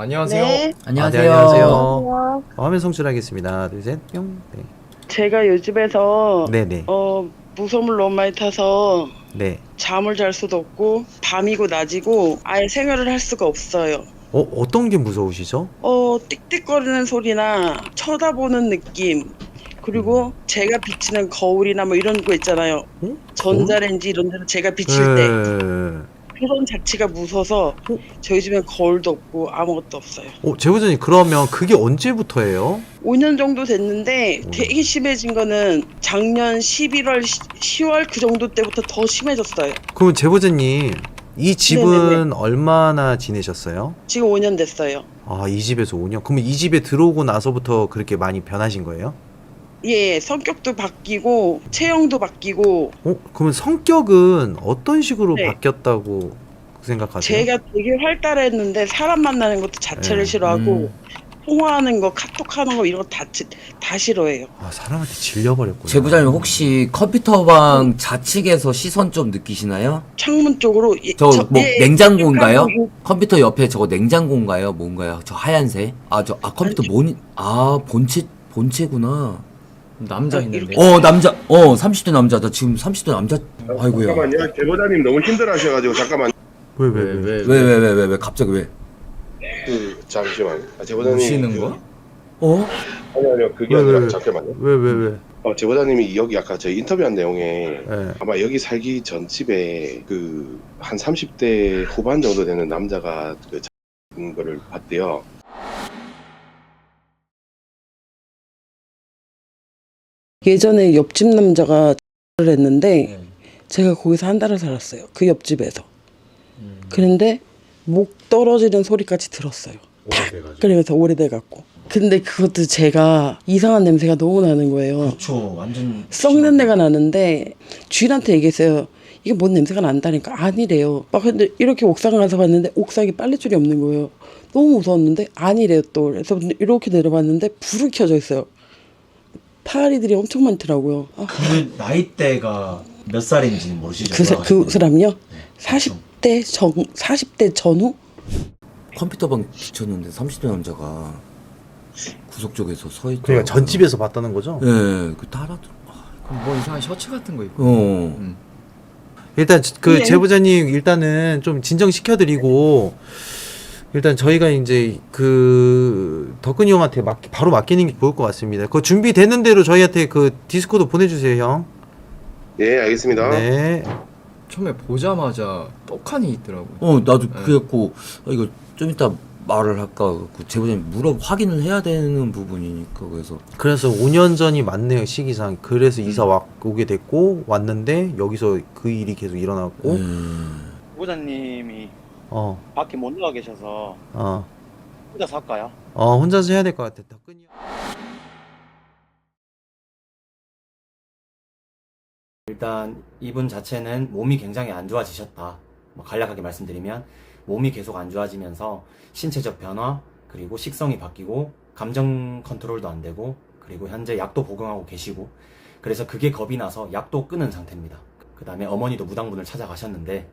안녕하세요. 네, 안녕하세요. 네, 안녕하세요. 안녕하세요. 화면 송출하겠습니다. 하나, 둘, 셋, 뿅. 네. 제가 요즘에서 네네. 무서움을 너무 많이 타서 네. 잠을 잘 수도 없고 밤이고 낮이고 아예 생활을 할 수가 없어요. 어떤 게 무서우시죠? 띡띡거리는 소리나 쳐다보는 느낌, 그리고 제가 비치는 거울이나 뭐 이런 거 있잖아요. 거울? 전자레인지 이런 데서 제가 비칠 때 예. 그런 자체가 무서워서 저희 집엔 거울도 없고 아무것도 없어요. 제보자님, 그러면 그게 언제부터예요? 5년 정도 됐는데 오. 되게 심해진 거는 작년 11월, 10월 그 정도 때부터 더 심해졌어요. 그럼 제보자님, 이 집은 네네네. 얼마나 지내셨어요? 지금 5년 됐어요. 아, 이 집에서 5년? 그러면 이 집에 들어오고 나서부터 그렇게 많이 변하신 거예요? 예, 성격도 바뀌고 체형도 바뀌고. 그러면 성격은 어떤 식으로 네. 바뀌었다고 생각하세요? 제가 되게 활달했는데 사람 만나는 것도 자체를 예. 싫어하고 통화하는 거, 카톡하는 거 이런 거 다 싫어해요. 아, 사람한테 질려버렸구나. 제보자님 혹시 컴퓨터방 좌측에서 시선 좀 느끼시나요? 창문 쪽으로 저 뭐 예, 냉장고인가요? 약간 컴퓨터 옆에 저거 냉장고인가요? 뭔가요? 저 하얀색? 컴퓨터 모니 본체구나. 남자 있는데. 남자. 30대 남자. 나 지금 30대 남자. 아이고야. 잠깐만요. 제보자님 너무 힘들어하셔가지고 잠깐만. 왜 갑자기 왜? 잠시만요. 제보자님 우시는 거? 아니요 그게 왜, 아니라 왜? 잠깐만요. 왜? 제보자님이 여기 아까 저희 인터뷰한 내용에 예. 아마 여기 살기 전 집에 그 한 30대 후반 정도 되는 남자가 그 자는 거를 봤대요. 예전에 옆집 남자가 를 했는데 제가 거기서 한 달을 살았어요. 그 옆집에서. 그런데 목 떨어지는 소리까지 들었어요. 탁! 그러면서 오래돼갖고. 근데 그것도 제가 이상한 냄새가 너무 나는 거예요. 그렇죠. 완전 썩는 내가 나는데 주인한테 얘기했어요. 이게 뭔 냄새가 난다니까. 아니래요. 막 근데 이렇게 옥상 가서 봤는데 옥상에 빨랫줄이 없는 거예요. 너무 무서웠는데 아니래요 또. 그래서 이렇게 내려봤는데 불이 켜져 있어요. 파리들이 엄청 많더라고요. 그 나이대가 몇 살인지 모르시죠? 그 사람요? 40대 전후? 컴퓨터방 비쳤는데 30대 남자가 구석 쪽에서 서 있더라고요. 그러니까 전집에서 봤다는 거죠? 예, 그 따라. 그럼 뭐 이상한 셔츠 같은 거 입고. 일단 그 네. 제보자님 일단은 좀 진정시켜드리고 일단 저희가 이제 그 덕근이 형한테 바로 맡기는 게 좋을 것 같습니다. 그 준비되는 대로 저희한테 그 디스코드 보내주세요, 형. 네, 알겠습니다. 네. 처음에 보자마자 떡하니 있더라고요. 나도 그랬고 이거 좀 이따 말을 할까 그 제보자님 확인을 해야 되는 부분이니까 그래서 5년 전이 맞네요, 시기상. 그래서 오게 됐고 왔는데 여기서 그 일이 계속 일어났고. 보자님이 어. 밖에 못 나가 계셔서 어. 혼자 살까요? 혼자서 해야 될 것 같아. 덕근이 형. 일단 이분 자체는 몸이 굉장히 안 좋아지셨다. 간략하게 말씀드리면 몸이 계속 안 좋아지면서 신체적 변화, 그리고 식성이 바뀌고 감정 컨트롤도 안 되고, 그리고 현재 약도 복용하고 계시고, 그래서 그게 겁이 나서 약도 끊은 상태입니다. 그 다음에 어머니도 무당분을 찾아가셨는데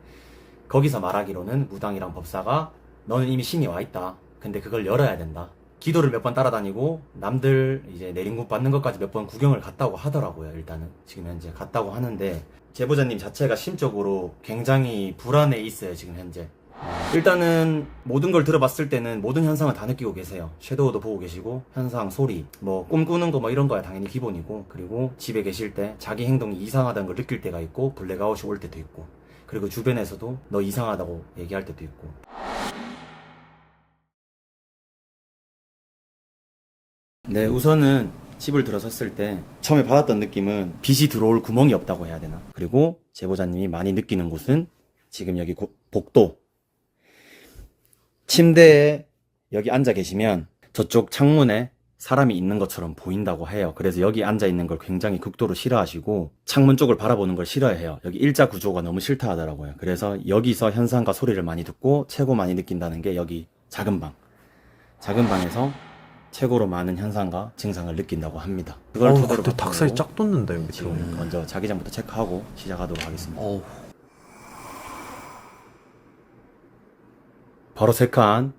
거기서 말하기로는 무당이랑 법사가 너는 이미 신이 와 있다. 근데 그걸 열어야 된다. 기도를 몇 번 따라다니고 남들 이제 내린굿 받는 것까지 몇 번 구경을 갔다고 하더라고요. 일단은 지금 현재 갔다고 하는데 제보자님 자체가 심적으로 굉장히 불안해 있어요. 지금 현재. 일단은 모든 걸 들어봤을 때는 모든 현상을 다 느끼고 계세요. 섀도우도 보고 계시고 현상, 소리, 뭐 꿈꾸는 거 뭐 이런 거야 당연히 기본이고, 그리고 집에 계실 때 자기 행동이 이상하다는 걸 느낄 때가 있고 블랙아웃이 올 때도 있고, 그리고 주변에서도 너 이상하다고 얘기할 때도 있고. 네, 우선은 집을 들어섰을 때 처음에 받았던 느낌은 빛이 들어올 구멍이 없다고 해야 되나. 그리고 제보자님이 많이 느끼는 곳은 지금 여기 복도 침대에 여기 앉아 계시면 저쪽 창문에 사람이 있는 것처럼 보인다고 해요. 그래서 여기 앉아 있는 걸 굉장히 극도로 싫어하시고 창문 쪽을 바라보는 걸 싫어해요. 여기 일자 구조가 너무 싫다 하더라고요. 그래서 여기서 현상과 소리를 많이 듣고 최고 많이 느낀다는 게 여기 작은 방에서 최고로 많은 현상과 증상을 느낀다고 합니다. 그걸 토대로 그때 닭살이 쫙 돋는다, 여기 지금 들어오니까. 먼저 자기장부터 체크하고 시작하도록 하겠습니다. 바로 3칸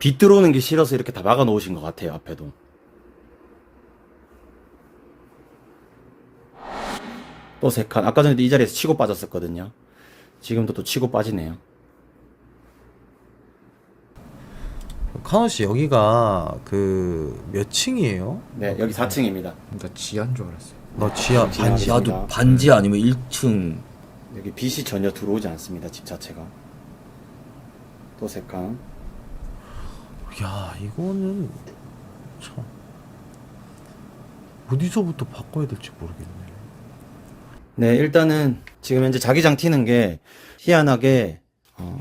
빛 들어오는 게 싫어서 이렇게 다 막아 놓으신 것 같아요, 앞에도. 또 3칸. 아까 전에도 이 자리에서 치고 빠졌었거든요. 지금도 또 치고 빠지네요. 카노 씨 여기가 그 몇 층이에요? 네, 여기 4층입니다. 나 지한 줄 알았어요. 너 지하 지하. 반지. 나도 반지 아니면 1층. 여기 빛이 전혀 들어오지 않습니다, 집 자체가. 또 3칸. 야 이거는 참 어디서부터 바꿔야 될지 모르겠네. 네, 일단은 지금 현재 자기장 튀는 게 희한하게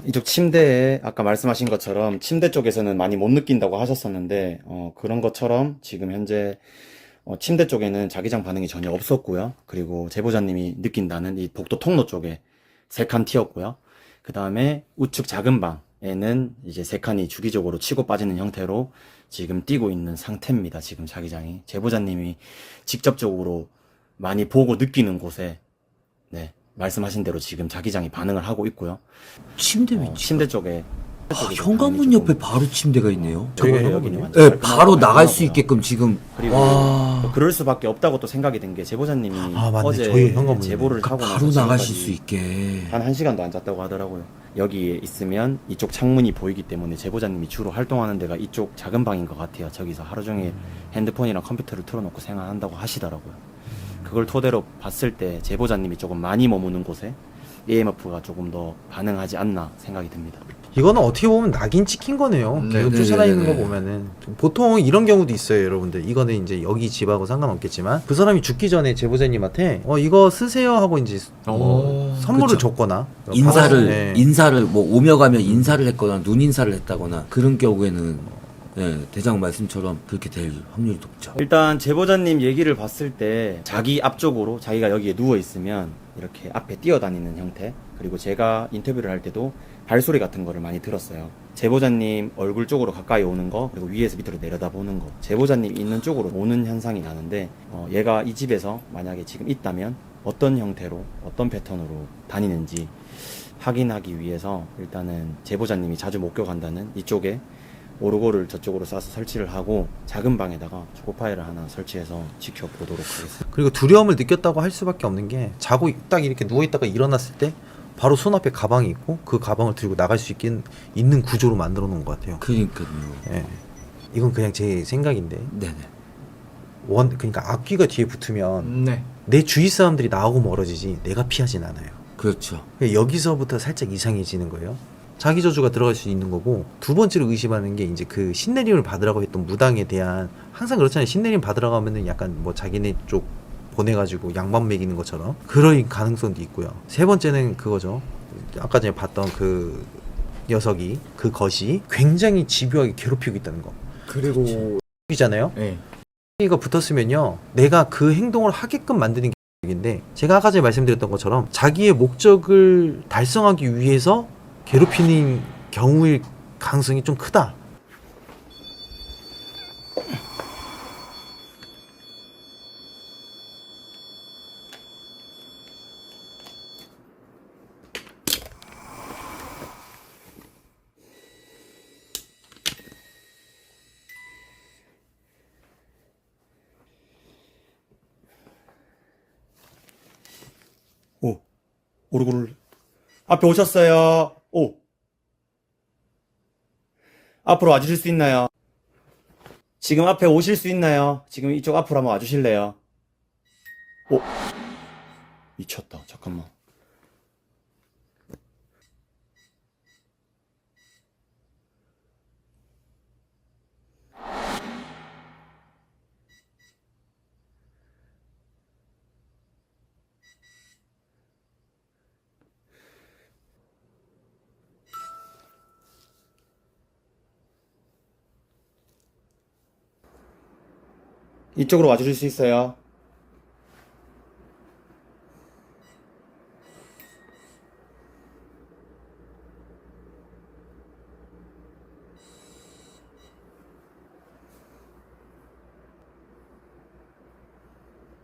이쪽 침대에 아까 말씀하신 것처럼 침대 쪽에서는 많이 못 느낀다고 하셨었는데 그런 것처럼 지금 현재 침대 쪽에는 자기장 반응이 전혀 없었고요. 그리고 제보자님이 느낀다는 이 복도 통로 쪽에 3칸 튀었고요. 그 다음에 우측 작은 방에는 이제 3칸이 주기적으로 치고 빠지는 형태로 지금 뛰고 있는 상태입니다. 지금 자기장이. 제보자님이 직접적으로 많이 보고 느끼는 곳에 네, 말씀하신 대로 지금 자기장이 반응을 하고 있고요. 침대 위치. 침대 쪽에 현관문 옆에 바로 침대가 있네요. 저희가 여기는 현관문이요? 완전 네, 깔끔하고 바로 나갈 수 깔끔하고요. 있게끔 지금. 그리고 와. 또 그럴 수밖에 없다고 또 생각이 든 게 제보자님이 아, 맞네. 어제 저희 현관문이네. 제보를 하고 나서 바로 나가실 지금까지 수 있게. 한 1시간도 안 잤다고 하더라고요. 여기에 있으면 이쪽 창문이 보이기 때문에 제보자님이 주로 활동하는 데가 이쪽 작은 방인 것 같아요. 저기서 하루 종일 핸드폰이랑 컴퓨터를 틀어놓고 생활한다고 하시더라고요. 그걸 토대로 봤을 때 제보자님이 조금 많이 머무는 곳에 EMF가 조금 더 반응하지 않나 생각이 듭니다. 이거는 어떻게 보면 낙인 찍힌 거네요. 계속 네, 쫓아다니는 네, 거 네. 보면은 보통 이런 경우도 있어요, 여러분들. 이거는 이제 여기 집하고 상관없겠지만 그 사람이 죽기 전에 제보자님한테 이거 쓰세요 하고 이제 뭐 선물을 그쵸. 줬거나 인사를 네. 인사를 뭐 오며 가며 인사를 했거나 눈 인사를 했다거나 그런 경우에는 네, 대장 말씀처럼 그렇게 될 확률이 높죠. 일단 제보자님 얘기를 봤을 때 자기 앞쪽으로 자기가 여기에 누워 있으면 이렇게 앞에 뛰어다니는 형태, 그리고 제가 인터뷰를 할 때도 발소리 같은 거를 많이 들었어요. 제보자님 얼굴 쪽으로 가까이 오는 거, 그리고 위에서 밑으로 내려다보는 거, 제보자님 있는 쪽으로 오는 현상이 나는데 얘가 이 집에서 만약에 지금 있다면 어떤 형태로 어떤 패턴으로 다니는지 확인하기 위해서 일단은 제보자님이 자주 목격한다는 이쪽에 오르골을 저쪽으로 싸서 설치를 하고 작은 방에다가 초코파이를 하나 설치해서 지켜보도록 하겠습니다. 그리고 두려움을 느꼈다고 할 수밖에 없는 게 자고 딱 이렇게 누워 있다가 일어났을 때 바로 손 앞에 가방이 있고 그 가방을 들고 나갈 수 있는 구조로 만들어 놓은 것 같아요. 그러니까요. 예. 이건 그냥 제 생각인데 네네. 그러니까 앞귀가 뒤에 붙으면 네. 내 주위 사람들이 나하고 멀어지지 내가 피하진 않아요. 그렇죠. 그러니까 여기서부터 살짝 이상해지는 거예요. 자기 저주가 들어갈 수 있는 거고, 두 번째로 의심하는 게 이제 그 신내림을 받으라고 했던 무당에 대한, 항상 그렇잖아요. 신내림 받으라고 하면은 약간 뭐 자기네 쪽 보내가지고 양반 먹이는 것처럼 그럴 가능성도 있고요. 세 번째는 그거죠. 아까 전에 봤던 그 녀석이, 그 것이 굉장히 집요하게 괴롭히고 있다는 거. 그리고 이잖아요. 네. 가 붙었으면요, 내가 그 행동을 하게끔 만드는 게 인데, 제가 아까 전에 말씀드렸던 것처럼 자기의 목적을 달성하기 위해서 괴롭히는 경우의 가능성이 좀 크다. 오, 오르골을 앞에 오셨어요. 오, 앞으로 와주실 수 있나요? 지금 앞에 오실 수 있나요? 지금 이쪽 앞으로 한번 와주실래요? 오, 미쳤다. 잠깐만. 이쪽으로 와주실 수 있어요?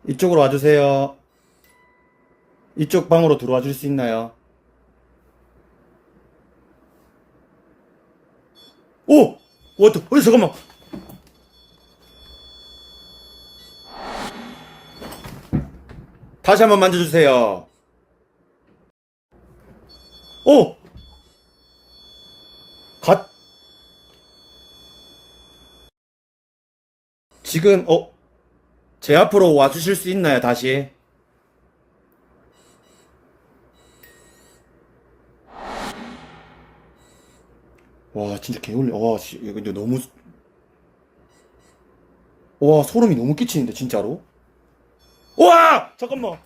이쪽으로 와주세요. 이쪽 방으로 들어와 줄 수 있나요? 오! 잠깐만. 다시 한번 만져주세요. 오! 지금, 제 앞으로 와주실 수 있나요, 다시? 와, 진짜 개울려. 와, 이거 근데 너무. 와, 소름이 너무 끼치는데, 진짜로? 와! 잠깐만!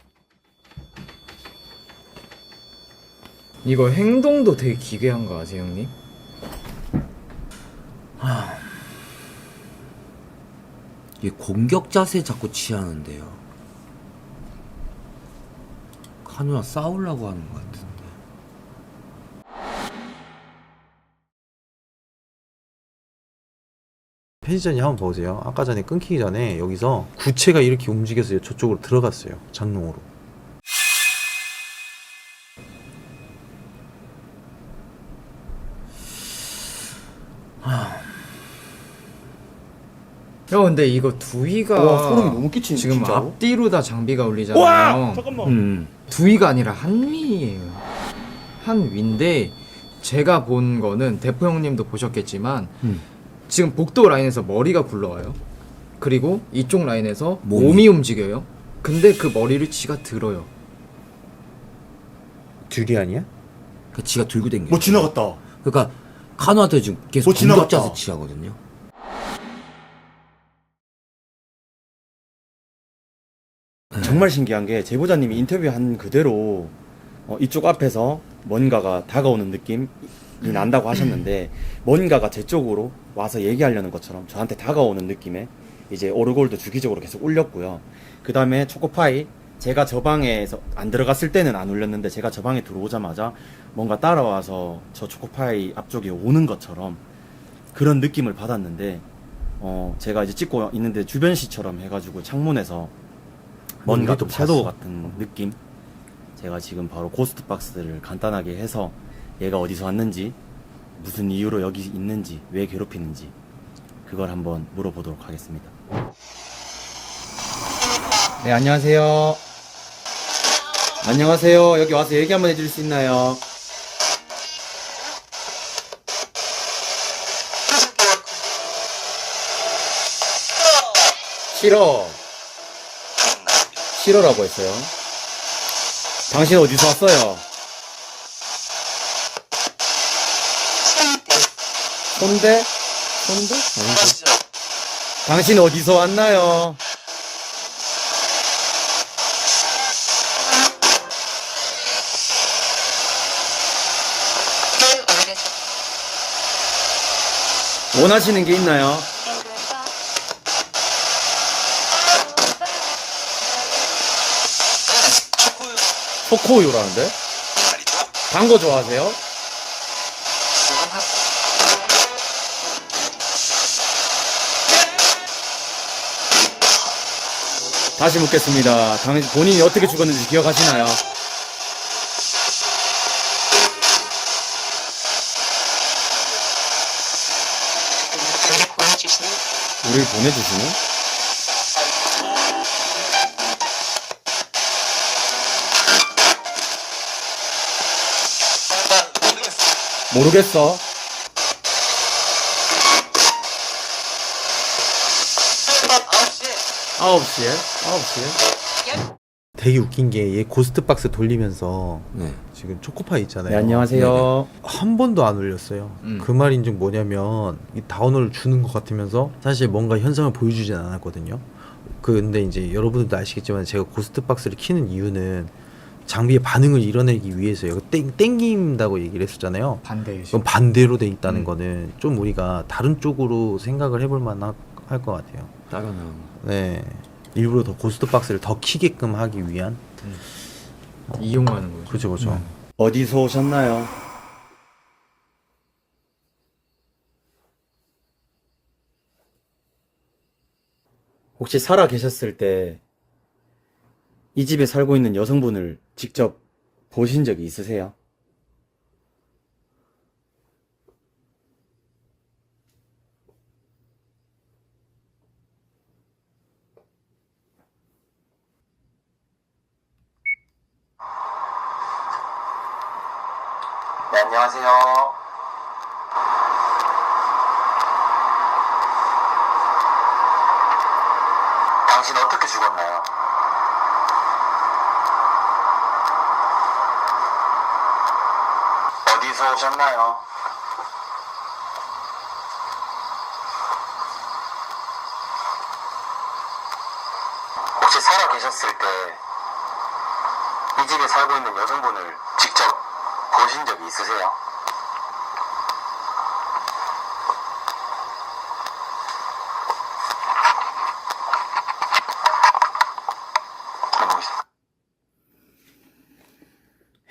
이거 행동도 되게 기괴한 거 아세요, 형님? 이게 공격 자세 자꾸 취하는데요. 카누랑 싸우려고 하는 것 같은데. 편집자님 한번 보세요. 아까 전에 끊기기 전에 여기서 구체가 이렇게 움직여서 저쪽으로 들어갔어요. 장롱으로. 형 근데 이거 두위가 와, 소름이 너무 끼치는데, 지금 진짜로? 앞뒤로 다 장비가 와! 울리잖아요. 잠깐만! 두위가 아니라 한위예요. 한위인데 제가 본 거는 대포 형님도 보셨겠지만 지금 복도 라인에서 머리가 굴러와요. 그리고 이쪽 라인에서 몸이 움직여요. 근데 그 머리를 지가 들어요. 듀리 아니야? 그 지가 들고 댕겨. 뭐 지나갔다. 그러니까 카누한테 지금 계속 뭐 지나갔다. 공격 자세 취하거든요. 정말 신기한 게 제보자님이 인터뷰한 그대로 이쪽 앞에서 뭔가가 다가오는 느낌이 난다고 하셨는데 뭔가가 제 쪽으로 와서 얘기하려는 것처럼 저한테 다가오는 느낌에 이제 오르골도 주기적으로 계속 울렸고요. 그 다음에 초코파이 제가 저 방에서 안 들어갔을 때는 안 울렸는데 제가 저 방에 들어오자마자 뭔가 따라와서 저 초코파이 앞쪽에 오는 것처럼 그런 느낌을 받았는데 제가 이제 찍고 있는데 주변 시처럼 해가지고 창문에서 뭔가 우리도 좀 섀도우 봤어. 같은 느낌. 제가 지금 바로 고스트 박스를 간단하게 해서 얘가 어디서 왔는지 무슨 이유로 여기 있는지 왜 괴롭히는지 그걸 한번 물어보도록 하겠습니다. 네, 안녕하세요. 안녕하세요. 여기 와서 얘기 한번 해줄 수 있나요? 싫어. 싫어라고 했어요. 당신 어디서 왔어요? 손대? 손대? 아니지. 당신 어디서 왔나요? 원하시는 게 있나요? 초코우유라는데? 단 거 좋아하세요? 다시 묻겠습니다. 본인이 어떻게 죽었는지 기억하시나요? 우리를 보내주시는? 모르겠어. 아홉 시에? 되게 웃긴 게 얘 고스트 박스 돌리면서 네. 지금 초코파이 있잖아요. 네, 안녕하세요. 한 번도 안 울렸어요. 그 말인즉 뭐냐면 이 다운을 주는 것 같으면서 사실 뭔가 현상을 보여주진 않았거든요. 근데 이제 여러분들도 아시겠지만 제가 고스트 박스를 키는 이유는 장비의 반응을 이뤄내기 위해서요. 땡긴다고 얘기를 했었잖아요. 반대예요. 그럼 반대로 돼 있다는 거는 좀 우리가 다른 쪽으로 생각을 해볼 만할 것 같아요. 따라나온. 네. 일부러 더 고스트 박스를 더 키게끔 하기 위한. 이용하는 거죠. 그렇죠, 그렇죠. 어디서 오셨나요? 혹시 살아 계셨을 때 이 집에 살고 있는 여성분을 직접 보신 적이 있으세요? 네, 안녕하세요. 당신 어떻게 죽었나요? 어디서 오셨나요? 혹시 살아 계셨을 때 이 집에 살고 있는 여성분을 직접 보신 적이 있으세요?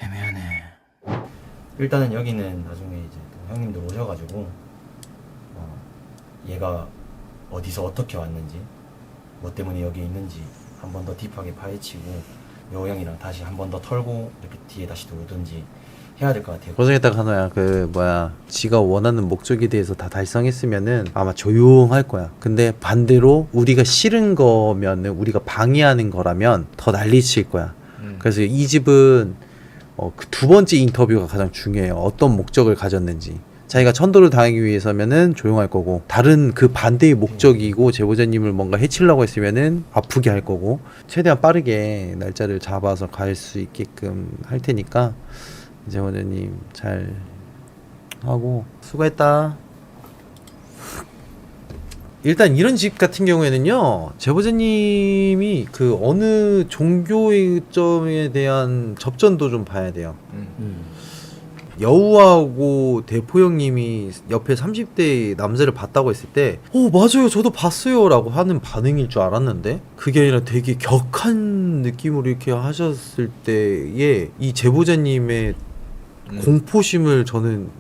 애매하네. 일단은 여기는 나중에 이제 또 형님들 오셔가지고 얘가 어디서 어떻게 왔는지, 뭐 때문에 여기 있는지 한 번 더 딥하게 파헤치고 요 형이랑 다시 한 번 더 털고 이렇게 뒤에 다시 또 오든지 해야 될 것 같아요. 고생했다 카노야. 지가 원하는 목적에 대해서 다 달성했으면은 아마 조용할 거야. 근데 반대로 우리가 싫은 거면은, 우리가 방해하는 거라면 더 난리칠 거야. 그래서 이 집은 그 두 번째 인터뷰가 가장 중요해요. 어떤 목적을 가졌는지. 자기가 천도를 당하기 위해서면은 조용할 거고, 다른 그 반대의 목적이고 제보자님을 뭔가 해치려고 했으면은 아프게 할 거고, 최대한 빠르게 날짜를 잡아서 갈 수 있게끔 할 테니까 제보자님 잘 하고 수고했다. 일단 이런 집 같은 경우에는요, 제보자님이 그 어느 종교의 점에 대한 접전도 좀 봐야 돼요. 여우하고 대포 형님이 옆에 30대 남자를 봤다고 했을 때 맞아요 저도 봤어요 라고 하는 반응일 줄 알았는데, 그게 아니라 되게 격한 느낌으로 이렇게 하셨을 때에 이 제보자님의 공포심을 저는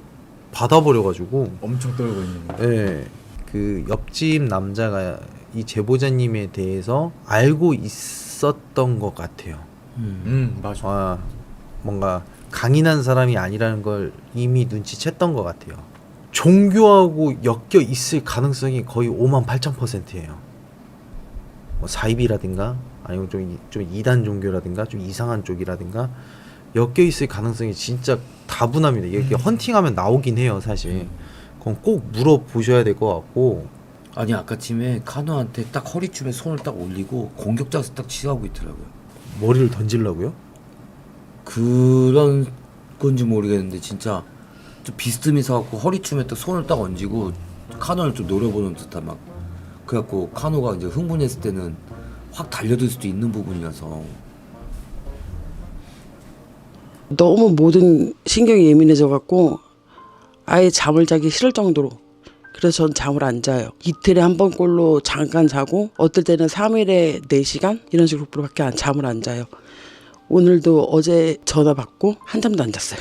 받아버려가지고 엄청 떨고 있는 거. 네, 그 옆집 남자가 이 제보자님에 대해서 알고 있었던 것 같아요. 맞아. 뭔가 강인한 사람이 아니라는 걸 이미 눈치챘던 것 같아요. 종교하고 엮여 있을 가능성이 거의 58,000%예요. 뭐 사이비라든가 아니면 좀 이단 종교라든가 좀 이상한 쪽이라든가 엮여 있을 가능성이 진짜 다분합니다. 이게 헌팅하면 나오긴 해요, 사실. 그건 꼭 물어보셔야 될 것 같고. 아니 아까쯤에 카노한테 딱 허리춤에 손을 딱 올리고 공격 자세 딱 취하고 있더라고요. 머리를 던지려고요? 그런 건지 모르겠는데 진짜 좀 비스듬해서 갖고 허리춤에 딱 손을 딱 얹고 카노를 좀 노려보는 듯한 막, 그래갖고 카노가 이제 흥분했을 때는 확 달려들 수도 있는 부분이라서. 너무 모든 신경이 예민해져 갖고 아예 잠을 자기 싫을 정도로, 그래서 전 잠을 안 자요. 이틀에 한 번 꼴로 잠깐 자고, 어떨 때는 3일에 4시간 이런 식으로밖에 잠을 안 자요. 오늘도 어제 전화 받고 한잠도 안 잤어요.